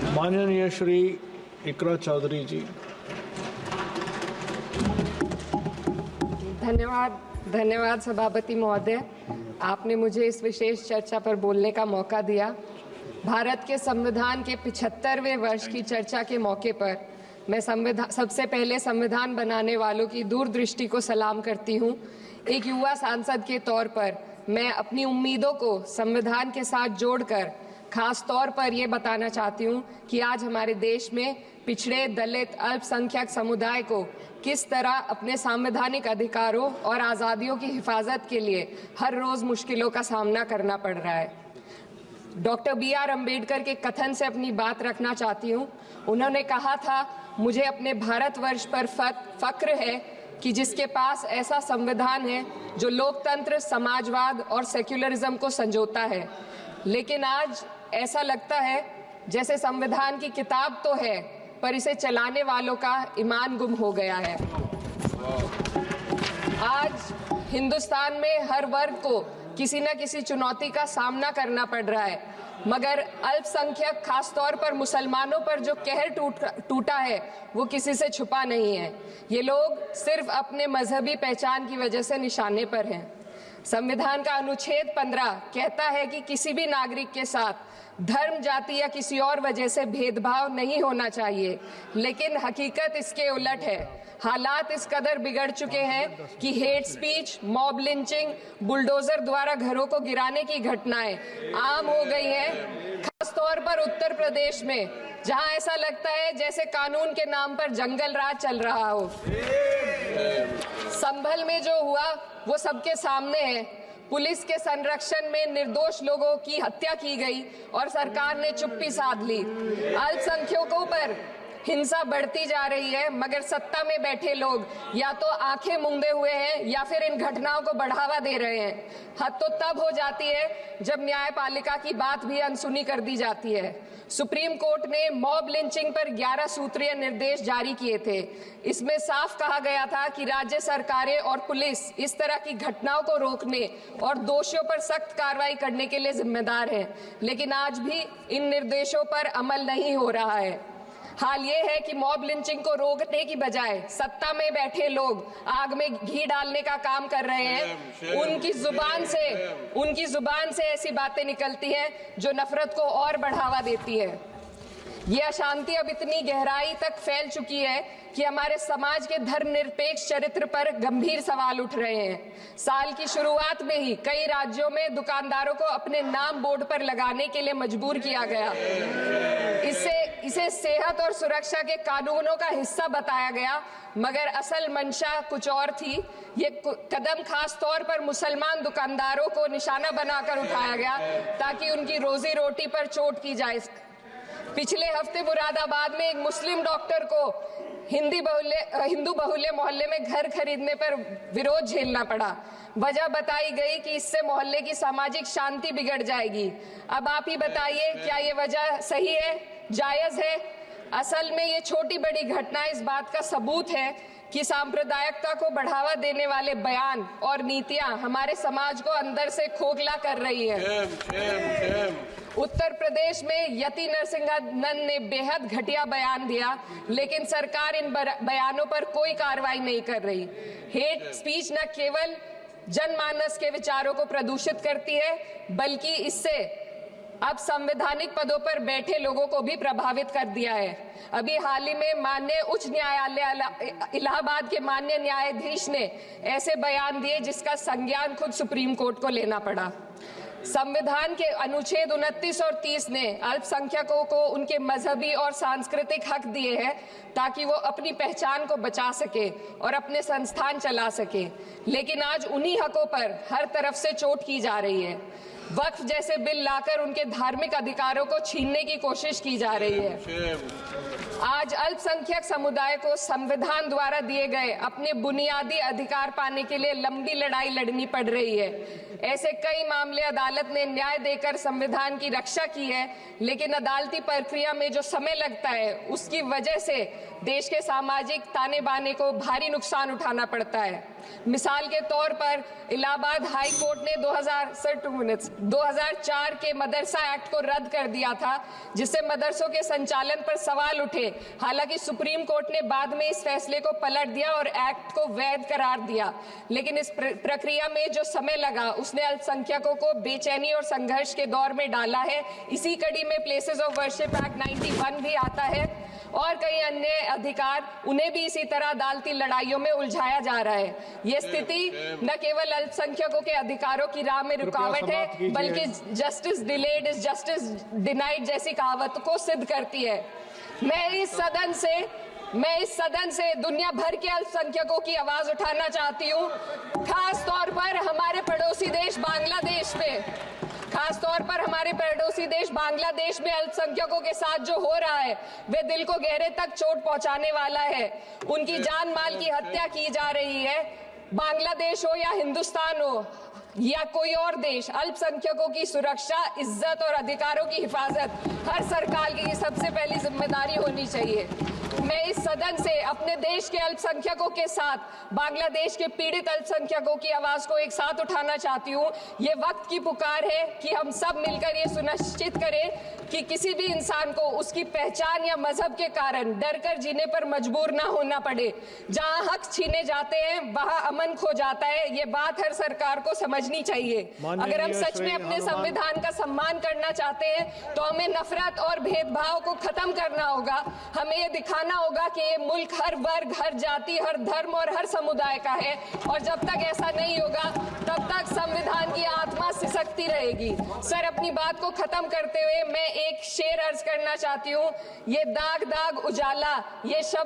माननीय श्री इकरा चौधरी जी। धन्यवाद सभापति महोदय, आपने मुझे इस विशेष चर्चा पर बोलने का मौका दिया। भारत के संविधान के 75वें वर्ष की चर्चा के मौके पर मैं सबसे पहले संविधान बनाने वालों की दूरदृष्टि को सलाम करती हूँ। एक युवा सांसद के तौर पर मैं अपनी उम्मीदों को संविधान के साथ जोड़कर खास तौर पर ये बताना चाहती हूँ कि आज हमारे देश में पिछड़े, दलित, अल्पसंख्यक समुदाय को किस तरह अपने संवैधानिक अधिकारों और आज़ादियों की हिफाजत के लिए हर रोज़ मुश्किलों का सामना करना पड़ रहा है। Doctor B.R. अम्बेडकर के कथन से अपनी बात रखना चाहती हूँ। उन्होंने कहा था, मुझे अपने भारतवर्ष पर फक्र है कि जिसके पास ऐसा संविधान है जो लोकतंत्र, समाजवाद और सेक्युलरिज्म को संजोता है। लेकिन आज ऐसा लगता है जैसे संविधान की किताब तो है पर इसे चलाने वालों का ईमान गुम हो गया है। आज हिंदुस्तान में हर वर्ग को किसी न किसी चुनौती का सामना करना पड़ रहा है, मगर अल्पसंख्यक, खासतौर पर मुसलमानों पर जो कहर टूटा है वो किसी से छुपा नहीं है। ये लोग सिर्फ अपने मजहबी पहचान की वजह से निशाने पर हैं। संविधान का अनुच्छेद 15 कहता है कि किसी भी नागरिक के साथ धर्म, जाति या किसी और वजह से भेदभाव नहीं होना चाहिए, लेकिन हकीकत इसके उलट है। हालात इस कदर बिगड़ चुके हैं कि hate speech, mob lynching, bulldozer द्वारा घरों को गिराने की घटनाएं आम हो गई हैं। खासतौर पर उत्तर प्रदेश में, जहां ऐसा लगता है जैसे कानून के नाम पर जंगल राज चल रहा हो। संभल में जो हुआ वो सबके सामने है। पुलिस के संरक्षण में निर्दोष लोगों की हत्या की गई और सरकार ने चुप्पी साध ली। अल्पसंख्यकों पर हिंसा बढ़ती जा रही है, मगर सत्ता में बैठे लोग या तो आंखें मूंदे हुए हैं या फिर इन घटनाओं को बढ़ावा दे रहे हैं। हद तो तब हो जाती है जब न्यायपालिका की बात भी अनसुनी कर दी जाती है। सुप्रीम कोर्ट ने मॉब लिंचिंग पर 11 सूत्रीय निर्देश जारी किए थे। इसमें साफ कहा गया था कि राज्य सरकारें और पुलिस इस तरह की घटनाओं को रोकने और दोषियों पर सख्त कार्रवाई करने के लिए जिम्मेदार है, लेकिन आज भी इन निर्देशों पर अमल नहीं हो रहा है। हाल ये है कि मॉब लिंचिंग को रोकने की बजाय सत्ता में बैठे लोग आग में घी डालने का काम कर रहे हैं। उनकी जुबान से ऐसी बातें निकलती हैं जो नफरत को और बढ़ावा देती है। ये अशांति अब इतनी गहराई तक फैल चुकी है कि हमारे समाज के धर्मनिरपेक्ष चरित्र पर गंभीर सवाल उठ रहे हैं। साल की शुरुआत में ही कई राज्यों में दुकानदारों को अपने नाम बोर्ड पर लगाने के लिए मजबूर किया गया। इसे सेहत और सुरक्षा के कानूनों का हिस्सा बताया गया, मगर असल मंशा कुछ और थी। ये कदम खास तौर पर मुसलमान दुकानदारों को निशाना बनाकर उठाया गया ताकि उनकी रोजी रोटी पर चोट की जाए। पिछले हफ्ते मुरादाबाद में एक मुस्लिम डॉक्टर को हिंदू बहुल्य मोहल्ले में घर खरीदने पर विरोध झेलना पड़ा। वजह बताई गई कि इससे मोहल्ले की सामाजिक शांति बिगड़ जाएगी। अब आप ही बताइए, क्या ये वजह सही है, जायज है? असल में ये छोटी बड़ी घटना इस बात का सबूत है कि सांप्रदायिकता को बढ़ावा देने वाले बयान और नीतियां हमारे समाज को अंदर से खोखला कर रही है। उत्तर प्रदेश में यति नरसिंहानंद ने बेहद घटिया बयान दिया, लेकिन सरकार इन बयानों पर कोई कार्रवाई नहीं कर रही। हेट स्पीच न केवल जनमानस के विचारों को प्रदूषित करती है, बल्कि इससे अब संवैधानिक पदों पर बैठे लोगों को भी प्रभावित कर दिया है। अभी हाल ही में माननीय उच्च न्यायालय इलाहाबाद के माननीय न्यायाधीश ने ऐसे बयान दिए जिसका संज्ञान खुद सुप्रीम कोर्ट को लेना पड़ा। संविधान के अनुच्छेद 29 और 30 ने अल्पसंख्यकों को उनके मजहबी और सांस्कृतिक हक दिए हैं ताकि वो अपनी पहचान को बचा सके और अपने संस्थान चला सके, लेकिन आज उन्हीं हकों पर हर तरफ से चोट की जा रही है। वक्फ जैसे बिल लाकर उनके धार्मिक अधिकारों को छीनने की कोशिश की जा रही है। आज अल्पसंख्यक समुदाय को संविधान द्वारा दिए गए अपने बुनियादी अधिकार पाने के लिए लंबी लड़ाई लड़नी पड़ रही है। ऐसे कई मामले अदालत ने न्याय देकर संविधान की रक्षा की है, लेकिन अदालती प्रक्रिया में जो समय लगता है उसकी वजह से देश के सामाजिक ताने बाने को भारी नुकसान उठाना पड़ता है। मिसाल के तौर पर इलाहाबाद हाई कोर्ट ने 2004 के मदरसा एक्ट को रद्द कर दिया था, जिससे मदरसों के संचालन पर सवाल उठे। हालांकि सुप्रीम कोर्ट ने बाद में इस फैसले को पलट दिया और एक्ट को वैध करार दिया, लेकिन इस प्रक्रिया में जो समय लगा उसने अल्पसंख्यकों को बेचैनी और संघर्ष के दौर में डाला है। इसी कड़ी में प्लेसेस ऑफ वर्शिप एक्ट 91 भी आता है और कई अन्य अधिकार, उन्हें भी इसी तरह अदालती लड़ाइयों में उलझाया जा रहा है। ये स्थिति न केवल अल्पसंख्यकों के अधिकारों की राह में रुकावट है, बल्कि justice delayed is justice denied जैसी कहावत को सिद्ध करती है। मैं इस सदन से दुनिया भर के अल्पसंख्यकों की आवाज उठाना चाहती हूँ, खास तौर पर हमारे पड़ोसी देश बांग्लादेश में अल्पसंख्यकों के साथ जो हो रहा है वे दिल को गहरे तक चोट पहुंचाने वाला है। उनकी जान माल की हत्या की जा रही है। बांग्लादेश हो या हिंदुस्तान हो या कोई और देश, अल्पसंख्यकों की सुरक्षा, इज्जत और अधिकारों की हिफाजत हर सरकार की सबसे पहली जिम्मेदारी होनी चाहिए। मैं इस सदन से अपने देश के अल्पसंख्यकों के साथ बांग्लादेश के पीड़ित अल्पसंख्यकों की आवाज को एक साथ उठाना चाहती हूँ। ये वक्त की पुकार है कि हम सब मिलकर ये सुनिश्चित करें कि किसी भी इंसान को उसकी पहचान या मजहब के कारण डरकर जीने पर मजबूर ना होना पड़े। जहाँ हक छीने जाते हैं वहाँ अमन खो जाता है। ये बात हर सरकार को समझनी चाहिए। अगर हम सच में अपने संविधान का सम्मान करना चाहते हैं तो हमें नफरत और भेदभाव को खत्म करना होगा। हमें ये दिखाना होगा कि ये मुल्क हर वर्ग, हर जाति, हर धर्म और हर समुदाय का है, और जब तक ऐसा नहीं होगा तब तक संविधान की आत्मा सिसकती रहेगी। सर, अपनी बात को खत्म करते हुए मैं एक शेर अर्ज करना चाहती हूँ। ये दाग दाग उजाला, ये शब्द